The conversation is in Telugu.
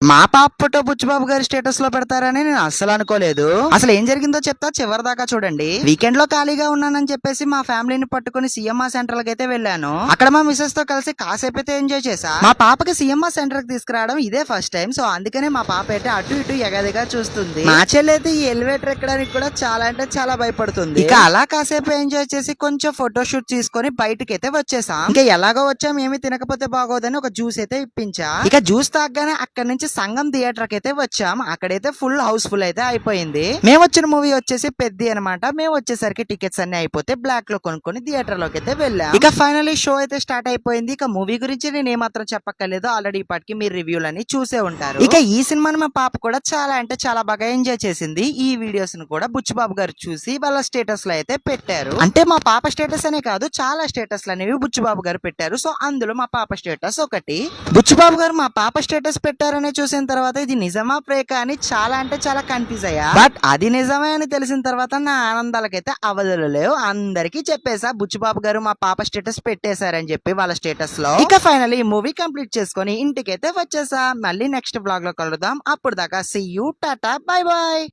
మా పాప ఫోటో బుచ్చిబాబు గారి స్టేటస్ లో పెడతారని నేను అస్సలు అనుకోలేదు. అసలు ఏం జరిగిందో చెప్తా, చివరి దాకా చూడండి. వీకెండ్ లో ఖాళీగా ఉన్నానని చెప్పేసి మా ఫ్యామిలీని పట్టుకుని సిఎంఆర్ సెంటర్ కి అయితే వెళ్ళాను. అక్కడ మా మిసెస్ తో కలిసి కాసేపు అయితే ఎంజాయ్ చేసా. మా పాపకి సిఎంఆర్ సెంటర్ కి తీసుకురావడం ఇదే ఫస్ట్ టైం. సో అందుకనే మా పాప అయితే అటు ఇటు ఎగదిగా చూస్తుంది. మా చెల్లి అయితే ఈ ఎలివేటర్ ఎక్కడానికి కూడా చాలా అంటే చాలా భయపడుతుంది. ఇక అలా కాసేపు ఎంజాయ్ చేసి కొంచెం ఫోటో షూట్ తీసుకొని బయటకి అయితే వచ్చేసాం. ఇంకా ఎలాగో వచ్చాం, ఏమి తినకపోతే బాగోదని ఒక జ్యూస్ అయితే ఇప్పించా. ఇక జ్యూస్ తాగగానే అక్కడ నుంచి సంగం థియేటర్ కి అయితే వచ్చాం. అక్కడైతే ఫుల్ హౌస్ఫుల్ అయితే అయిపోయింది. మేము వచ్చిన మూవీ వచ్చేసి పెద్ది అనమాట. మేము వచ్చేసరికి టికెట్స్ అన్ని అయిపోతే బ్లాక్ లో కొనుక్కొని థియేటర్ లోకి అయితే వెళ్ళాం. ఇక ఫైనలీ షో అయితే స్టార్ట్ అయిపోయింది. ఇక మూవీ గురించి నేను ఏమాత్రం చెప్పక్కర్లేదు, ఆల్రెడీ ఇప్పటికి మీరు రివ్యూలని చూసే ఉంటారు. ఇక ఈ సినిమాని మా పాప కూడా చాలా అంటే చాలా బాగా ఎంజాయ్ చేసింది. ఈ వీడియోస్ ను కూడా బుచ్చిబాబు గారు చూసి వాళ్ళ స్టేటస్ లో అయితే పెట్టారు. అంటే మా పాప స్టేటస్ అనే కాదు, చాలా స్టేటస్ అనేవి బుచ్చిబాబు గారు పెట్టారు. సో అందులో మా పాప స్టేటస్ ఒకటి. బుచ్చిబాబు గారు మా పాప స్టేటస్ పెట్టారనే చూసిన తర్వాత ఇది నిజమా ఫేక్ అని చాలా అంటే చాలా కన్ఫ్యూజ్ అయ్యా. బట్ అది నిజమే అని తెలిసిన తర్వాత నా ఆనందాలకైతే అవధులు లేవు. అందరికీ చెప్పేసా బుచ్చిబాబు గారు మా పాప స్టేటస్ పెట్టేశారని చెప్పి వాళ్ళ స్టేటస్ లో. ఇక ఫైనల్లీ ఈ మూవీ కంప్లీట్ చేసుకొని ఇంటికైతే వచ్చేసా. మళ్ళీ నెక్స్ట్ బ్లాగ్ లో కలుద్దాం. అప్పుడు దాకా సీ యూ, టాటా, బై బాయ్.